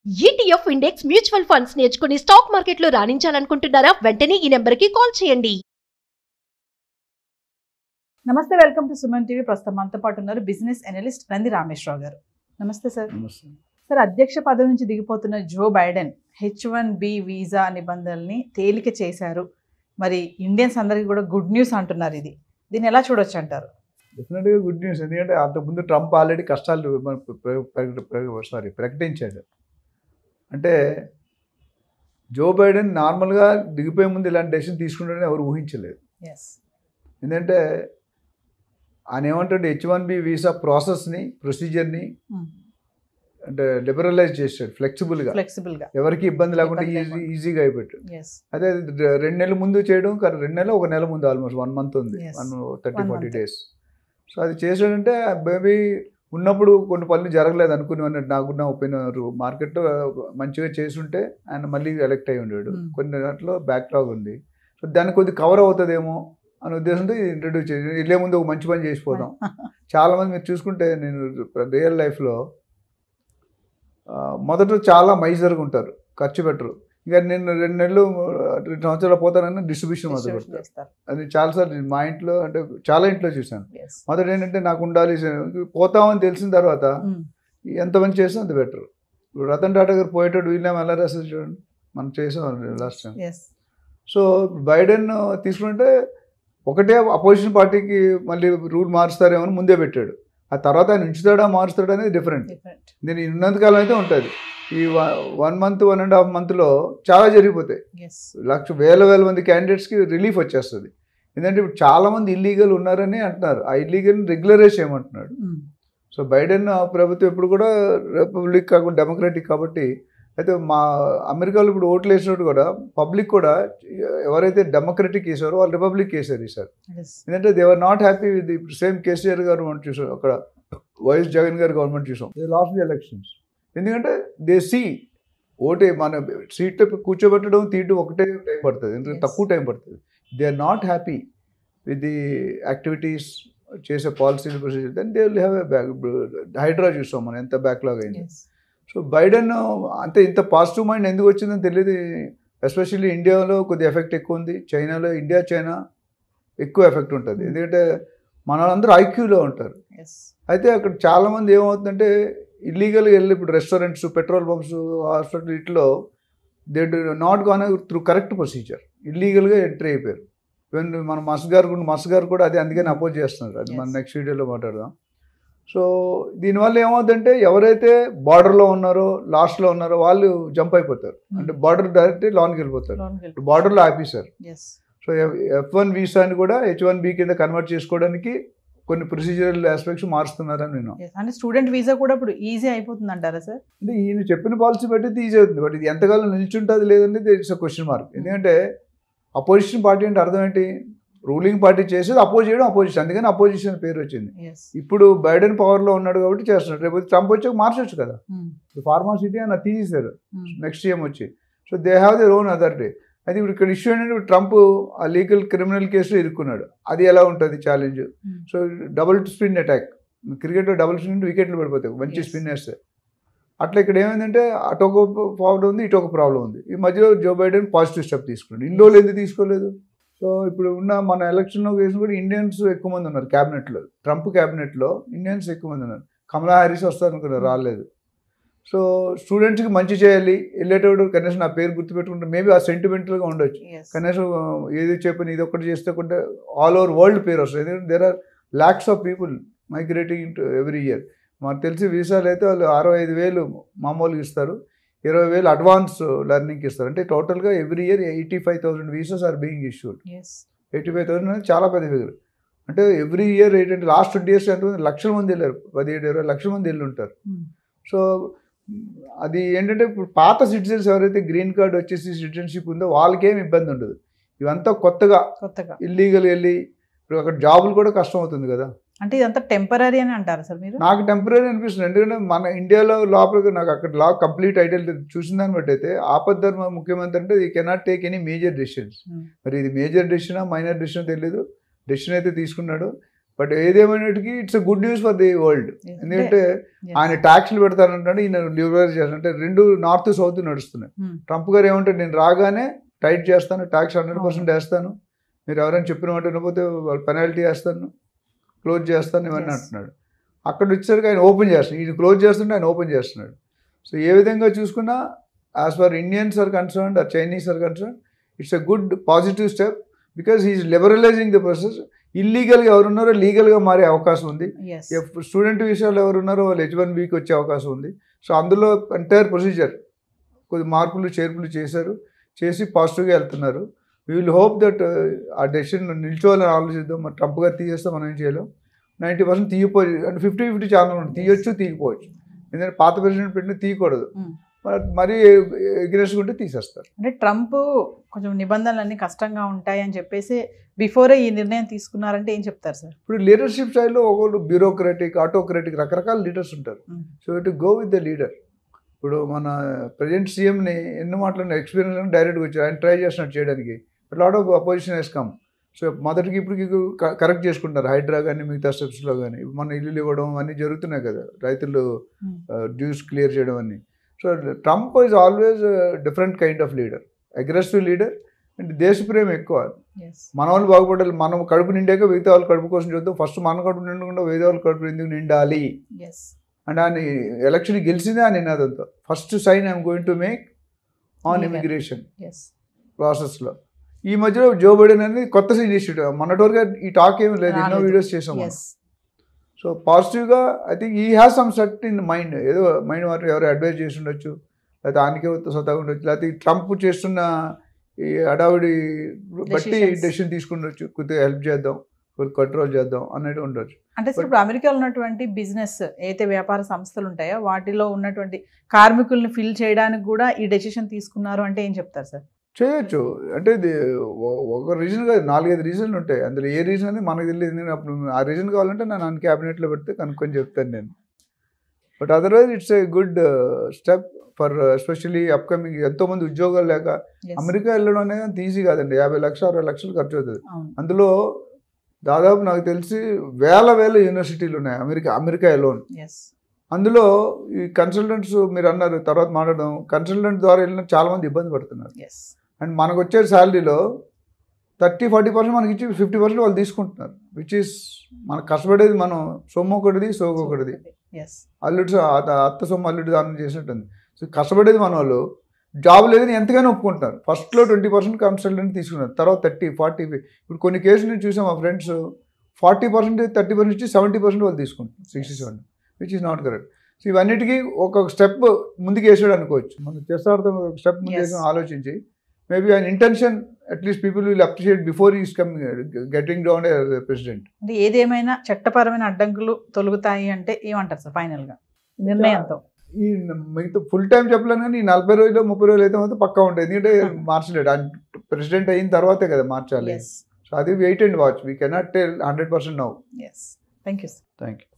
ETF index mutual funds నేర్చుకుని stock మార్కెట్లో రాణించాలనుకుంటున్నారా? వెంటనే ఈ నెంబర్కి కాల్ చేయండి. నమస్తే, వెల్కమ్ టు సుమన్ టీవీ. ప్రస్తుతం మనతో పాటు ఉన్నారు బిజినెస్ అనలిస్ట్ నంది రామేశ్వరరావు గారు. నమస్తే సార్. సార్, అధ్యక్ష పదవి నుంచి దిగిపోతున్న జో బైడెన్ H1B వీసా నిబంధనల్ని తేలిక చేశారు. మరి ఇండియన్స్ అందరికీ కూడా గుడ్ న్యూస్ అంటున్నారు. దీన్ని ఎలా చూడొచ్చు అంటారు? డెఫినెట్గా గుడ్ న్యూస్. ఎందుకంటే అంతకుముందు ట్రంప్ ఆల్రెడీ కష్టాలు ప్రకటించాడు. అంటే జో బైడెన్ నార్మల్గా దిగిపోయే ముందు ఇలాంటి డెసిషన్ తీసుకుంటాడని ఎవరు ఊహించలేదు. ఎందుకంటే ఆయన ఏమంటాడు, H1B వీసా ప్రాసెస్ని, ప్రొసీజర్ని అంటే లిబరలైజ్ చేశాడు, ఫ్లెక్సిబుల్గా ఎవరికి ఇబ్బంది లేకుండా ఈజీగా అయిపోయాడు. అదే 2 నెలల ముందు చేయడం, 2 నెలలు 1 నెల ముందు, ఆల్మోస్ట్ 1 month ఉంది, 30-40 days. సో అది చేశాడంటే మేబీ ఉన్నప్పుడు కొన్ని పనులు జరగలేదు అనుకునేవాడిని, నాకున్న ఒపీనియన్. మార్కెట్లో మంచిగా చేసుంటే ఆయన మళ్ళీ ఎలక్ట్ అయ్యి ఉండేవాడు. కొన్ని దాంట్లో బ్యాక్లాగ్ ఉంది. సో దాన్ని కొద్ది కవర్ అవుతుందేమో అనే ఉద్దేశంతో ఇంట్రడ్యూస్ చేసి వెళ్ళే ముందు ఒక మంచి పని చేసిపోదాం. చాలామంది మీరు చూసుకుంటే, నేను రియల్ లైఫ్లో మొదట చాలా మైజర్గా ఉంటారు, ఖర్చు పెట్టరు. ఇక నేను 2 నెలలు 2 సంవత్సరాలు పోతానని డిస్ట్రిబ్యూషన్ మొదలు పెడతారు. అది చాలాసార్లు మా ఇంట్లో, అంటే చాలా ఇంట్లో చూశాను. మొదట ఏంటంటే నాకు ఉండాలి, పోతామని తెలిసిన తర్వాత ఎంత మంది చేస్తే అంత బెటర్. ఇప్పుడు రతన్ టాటా గారు పోయేటప్పుడు వీళ్ళేమో ఎలా రాస్తారు చూడండి, మనం చేసాం లాస్ట్ టైం. సో బైడెన్ తీసుకుంటే ఒకటే అపోజిషన్ పార్టీకి మళ్ళీ రూల్ మారుస్తారేమో అని ముందే పెట్టాడు. ఆ తర్వాత ఆయన ఉంచుతాడా మారుస్తాడా అనేది డిఫరెంట్. నేను ఉన్నంతకాలం అయితే ఉంటుంది. ఈ 1 month 1.5 monthలో చాలా జరిగిపోతాయి. వేల మంది క్యాండిడేట్స్కి రిలీఫ్ వచ్చేస్తుంది. ఎందుకంటే ఇప్పుడు చాలామంది ఇల్లీగల్ ఉన్నారని అంటున్నారు. ఆ ఇల్లీగల్ని రెగ్యులరైజ్ చేయమంటున్నాడు. సో బైడెన్ ప్రభుత్వం ఎప్పుడు కూడా రిపబ్లిక్ కాకుండా డెమోక్రటిక్ కాబట్టి, అయితే మా అమెరికాలో ఇప్పుడు ఓట్లు వేసినట్టు కూడా పబ్లిక్ కూడా ఎవరైతే డెమోక్రటిక్ వేసారో వాళ్ళు రిపబ్లిక్ వేసారు ఈసారి. ఎందుకంటే they are not happy with ఇప్పుడు సేమ్ కేసీఆర్ గవర్నమెంట్ చూసాం, అక్కడ వైఎస్ జగన్ గారి గవర్నమెంట్ చూసాం, దే లాస్ట్ ది ఎలక్షన్స్. ఎందుకంటే దే సీ ఓటే మన సీట్లో కూర్చోబెట్టడం తీయడం ఒకటే టైం పడుతుంది, ఎందుకంటే తక్కువ టైం పడుతుంది. They are not happy with the activities, చేసే పాలసీలు procedure. Then they will have a hydra చూసాం మనం ఎంత బ్యాక్లాగ్ అయింది. సో బైడెన్ అంతే ఇంత పాజిటివ్ మైండ్ ఎందుకు వచ్చిందని తెలియదు. ఎస్పెషల్లీ ఇండియాలో కొద్ది ఎఫెక్ట్ ఎక్కువ ఉంది, చైనాలో చైనా ఎక్కువ ఎఫెక్ట్ ఉంటుంది. ఎందుకంటే మనందరూ ఐక్యూలో ఉంటారు. అయితే అక్కడ చాలామంది ఏమవుతుందంటే ఇల్లీగల్గా వెళ్ళి ఇప్పుడు రెస్టారెంట్స్, పెట్రోల్ పంప్స్, హాస్పిటల్ ఇట్లో they not gone through correct procedure, ఇల్లీగల్గా ఎంట్రీ అయిపోయారు. ఈవెన్ మన మస్ గారు కూడా అది అందుకని అపోజ్ చేస్తున్నారు. అది మనం నెక్స్ట్ వీడియోలో మాట్లాడదాం. సో దీనివల్ల ఏమవుతుందంటే ఎవరైతే బార్డర్లో ఉన్నారో, లాస్ట్లో ఉన్నారో వాళ్ళు జంప్ అయిపోతారు. అంటే బార్డర్ డైరెక్ట్ లోనికి వెళ్ళిపోతారు. బార్డర్లో ఆపేశారు. సో F1 వీసాని కూడా H1B కింద కన్వర్ట్ చేసుకోవడానికి కొన్ని ప్రొసీజరల్ ఆస్పెక్ట్స్ మారుస్తున్నారని నేను. అంటే స్టూడెంట్ వీసా కూడా ఇప్పుడు ఈజీ అయిపోతుంది అంటారా సార్? అంటే ఈయన చెప్పిన పాలసీ బట్టి ఈజీ అవుతుంది. బట్ ఇది ఎంతకాలం నిల్చుంటుంది లేదంటే ఇట్స్ క్వశ్చన్ మార్క్. ఎందుకంటే అపోజిషన్ పార్టీ అంటే అర్థం ఏంటి, రూలింగ్ పార్టీ చేసేది అపోజ్ చేయడం, అపోజిషన్. అందుకని అపోజిషన్ పేరు వచ్చింది. ఇప్పుడు బైడెన్ పవర్లో ఉన్నాడు కాబట్టి చేస్తున్నాడు. రేపు ట్రంప్ వచ్చాక మార్చొచ్చు కదా. ఫార్మాసిటీ అని అది తీసేశారు నెక్స్ట్ సీఎం వచ్చి. So they have their own authority. అయితే ఇప్పుడు ఇక్కడ ఇష్యూ ఏంటంటే ట్రంప్ ఆ లీగల్ క్రిమినల్ కేసులో ఇరుక్కున్నాడు. అది ఎలా ఉంటుంది challenge. So double spin attack, క్రికెట్లో డబుల్ స్పిన్ వికెట్లు పడిపోతాయి మంచి స్పిన్ వేస్తే. అట్లా ఇక్కడ ఏమైందంటే అటు ఒక ప్రాబ్లం ఉంది, ఇటు ఒక ప్రాబ్లం ఉంది. ఈ మధ్యలో జో బైడెన్ పాజిటివ్ స్టెప్ తీసుకున్నాడు. ఇన్ని రోజులు ఎందుకు తీసుకోలేదు? సో ఇప్పుడు ఉన్న మన ఎలక్షన్లో కేసు కూడా ఇండియన్స్ ఎక్కువ మంది ఉన్నారు క్యాబినెట్లో. ట్రంప్ క్యాబినెట్లో ఇండియన్స్ ఎక్కువ మంది ఉన్నారు. కమలా హ్యారిస్ వస్తారు అనుకున్నారు, రాలేదు. సో స్టూడెంట్స్కి మంచి చేయాలి, వెళ్ళేటప్పుడు కనీసం నా పేరు గుర్తుపెట్టుకుంటే మేబీ ఆ సెంటిమెంటల్గా ఉండొచ్చు. కనీసం ఏది చెప్పని ఇది ఒక్కటి చేస్తే కొంటే ఆల్ ఓవర్ వరల్డ్ పేరు వస్తుంది. ఎందుకంటే there are lakhs of people migrating into every year. మాకు తెలిసి వీసాలు అయితే వాళ్ళు 65,000 మామూలుగా ఇస్తారు, 20,000 అడ్వాన్స్ లెర్నింగ్కి ఇస్తారు. అంటే టోటల్గా every year 85,000 visas are being issued. 85,000 అనేది చాలా పెద్ద ఫిగర్. అంటే ఎవ్రీ ఇయర్ ఏంటంటే లాస్ట్ 20 years ఎంతమంది లక్షల మంది వెళ్ళారు, 17-20 లక్షల మంది వెళ్ళి ఉంటారు. సో అది ఏంటంటే ఇప్పుడు పాత సిటిజన్స్ ఎవరైతే గ్రీన్ కార్డ్ వచ్చేసి సిటిజన్షిప్ ఉందో వాళ్ళకేమి ఇబ్బంది ఉండదు. ఇవంతా కొత్తగా ఇల్లీగల్ వెళ్ళి ఇప్పుడు అక్కడ జాబులు కూడా కష్టం అవుతుంది కదా. అంటే ఇదంతా టెంపరీ అని అంటారు సార్ మీరు? నాకు టెంపరీ అనిపిస్తుంది. ఎందుకంటే మన ఇండియాలో లోపల నాకు అక్కడ లా కంప్లీట్ ఐడియల్ చూసిన దాన్ని బట్టి అయితే ఆపద్ధర్మ ముఖ్యమంత్రి అంటే ఈ cannot take any major decisions. మరి ఇది మేజర్ డెసిషనా మైనర్ డెసిషన్ తెలియదు. డెసిషన్ అయితే తీసుకున్నాడు. బట్ ఏదేమైనటికి it's good news for the world. ఎందుకంటే ఆయన ట్యాక్స్లు పెడతానంటాడు, ఈయన లిబరలైజ్ చేస్తానంటే రెండు నార్త్ సౌత్ నడుస్తున్నాయి. ట్రంప్ గారు ఏమంటే నేను రాగానే టైట్ చేస్తాను, ట్యాక్స్ 100% వేస్తాను, మీరు ఎవరైనా చెప్పిన మాట వినకపోతే వాళ్ళు పెనాల్టీ వేస్తాను, క్లోజ్ చేస్తాను ఇవన్నీ అంటున్నాడు. అక్కడ వచ్చేసరికి ఆయన ఓపెన్ చేస్తున్నాడు, ఈయన క్లోజ్ చేస్తుంటే ఆయన ఓపెన్ చేస్తున్నాడు. సో ఏ విధంగా చూసుకున్నా as far Indians are concerned or Chinese are concerned it's a good positive step because he's liberalising the process. ఇల్లీగల్గా ఎవరున్నారో లీగల్గా మారే అవకాశం ఉంది. స్టూడెంట్ విషయాలు ఎవరున్నారో వాళ్ళు H1Bకి వచ్చే అవకాశం ఉంది. సో అందులో ఎంటైర్ ప్రొసీజర్ కొద్ది మార్పులు చేర్పులు చేసి పాజిటివ్గా వెళ్తున్నారు. వీ విల్ హోప్ దట్ ఆ డెసిషన్ నిల్చోవాలని ఆలోచిద్దాం. మరి ట్రంప్ గారు తీసేస్తే మనం ఏం చేయలేం. 90% తీయపోయి అంటే 50-50 ఛానల్ ఉంటుంది, తీయొచ్చు తీయకపోవచ్చు. ఎందుకంటే పాత ప్రెసిడెంట్ పెట్టిన తీయకూడదు, మరీ ఎగ్రెసివ్గా తీసేస్తారు. అంటే ట్రంప్ కొంచెం నిబంధనలన్నీ కష్టంగా ఉంటాయి అని చెప్పేసి బిఫోరే ఈ నిర్ణయం తీసుకున్నారంటే ఏం చెప్తారు సార్? ఇప్పుడు లీడర్షిప్ స్టైల్లో ఒకళ్ళు బ్యూరోక్రాటిక్, ఆటోక్రాటిక్ రకరకాల లీడర్స్ ఉంటారు. So it go with the leader. ఇప్పుడు మన ప్రజెంట్ సీఎంని ఎన్ని మాటలు ఎక్స్పీరియన్స్ డైరెక్ట్గా వచ్చారు, ఆయన ట్రై చేసినట్టు చేయడానికి. Lot of opposition has come. So మొదటికి ఇప్పటికి కరెక్ట్ చేసుకుంటారు, హైడ్రా కానీ మిగతా స్టెప్స్లో కానీ. మన ఇల్లు ఇవ్వడం అన్నీ జరుగుతున్నాయి కదా, రైతులు డ్యూస్ క్లియర్ చేయడం అన్నీ. So Trump is always different kind of leader, aggressive leader and దేశప్రేమ ఎక్కువ. మన వాళ్ళు బాగుపడాలి, మనం కడుపు నిండాక మిగతా వాళ్ళు కడుపు కోసం చూద్దాం, ఫస్ట్ మన కడుపు నిండకుండా వేరే వాళ్ళు కడుపు ఎందుకు నిండాలి అండ్ ఆయన ఎలక్షన్ గెలిచిందే ఆ నినాదంతో. First sign I'm going to make on immigration ప్రాసెస్లో. ఈ మధ్యలో జో బైడెన్ అనేది కొత్త ఇనిషియేటివ్, మొన్నటివరకు ఈ టాక్ ఏమి లేదు, ఎన్నో వీడియోస్ చేసాం. సో పాజిటివ్గా ఐ థింక్ ఈ has some set in mind, ఏదో మైండ్ మాట ఎవరు అడ్వైజ్ చేసి ఉండొచ్చు, లేకపోతే ఆయనకే స్వతహాగా ఉండొచ్చు, లేకపోతే ట్రంప్ చేస్తున్న ఈ హడావిడి బట్టి డెసిషన్ తీసుకుండొచ్చు, కొద్దిగా హెల్ప్ చేద్దాం, కొద్దిగా కంట్రోల్ చేద్దాం అన్నట్టు ఉండొచ్చు. అంటే సార్ ఇప్పుడు అమెరికాలో ఉన్నటువంటి బిజినెస్ ఏదైతే వ్యాపార సంస్థలు ఉంటాయో వాటిలో ఉన్నటువంటి కార్మికుల్ని ఫిల్ చేయడానికి కూడా ఈ డెసిషన్ తీసుకున్నారు అంటే ఏం చెప్తారు సార్? చేయొచ్చు. అంటే ఇది ఒక రీజన్ కాదు, 4-5 రీజన్లు ఉంటాయి. అందులో ఏ రీజన్ అనేది మనకు తెలియదు. నేను అప్పుడు ఆ రీజన్ కావాలంటే నేను క్యాబినెట్లో పెడితే కనుక్కొని చెప్తాను నేను. But otherwise it's a good step for especially upcoming. ఎంతోమంది ఉద్యోగాలు లేక అమెరికా వెళ్ళడం అనేది అంత ఈజీ కాదండి. 50 లక్షలు 60 లక్షలు ఖర్చు అవుతుంది. అందులో దాదాపు నాకు తెలిసి వేల యూనివర్సిటీలు ఉన్నాయి అమెరికా అలోన్. అందులో ఈ కన్సల్టెంట్స్ మీరు అన్నారు, తర్వాత మాట్లాడడం, కన్సల్టెంట్ ద్వారా వెళ్ళిన చాలామంది ఇబ్బంది పడుతున్నారు. అండ్ మనకు వచ్చే శాలరీలో 30-40% మనకి ఇచ్చి 50% వాళ్ళు తీసుకుంటున్నారు. విచ్ ఈస్ మనకు కష్టపడేది మనం సొమ్ము ఒకటిది సోకు ఒకటిది. అల్లుడు అత్త సొమ్ము అల్లుడు దానం చేసినట్టుంది. సో కష్టపడేది మన వాళ్ళు, జాబ్ లేదని ఎంతగానో ఒప్పుకుంటున్నారు. ఫస్ట్లో 20% కన్సల్టెంట్ తీసుకున్నారు, తర్వాత 30-40. ఇప్పుడు కొన్ని కేసులు నేను చూసాం, మా ఫ్రెండ్స్ 40% 30% ఇచ్చి 70% వాళ్ళు తీసుకుంటున్నారు, 67, which is not correct. So ఇవన్నిటికీ ఒక్కొక్క స్టెప్ ముందుకు వేసాడు అనుకోవచ్చు. మనం చేస్తార్థం ఒక స్టెప్ ముందు వేసాం ఆలోచించి. మేబీ ఆయన intention at least people will appreciate before is getting down as president. అంటే ఏదేమైనా చట్టపరమైన అడ్డంకులు తొలగుతాయి అంటే ఏమంటారు సార్ ఫైనల్గా నిర్ణయంతో? ఈ మిగతా ఫుల్ టైం చెప్పలేను కానీ 40 రోజులు 30 రోజులు అయితే మాత్రం పక్కా ఉంటుంది. ఎందుకంటే మార్చలేడు, ఆయన ప్రెసిడెంట్ అయిన తర్వాతే కదా మార్చాలి. సో అది wait and watch. We cannot tell 100% now. Thank you. Thank you.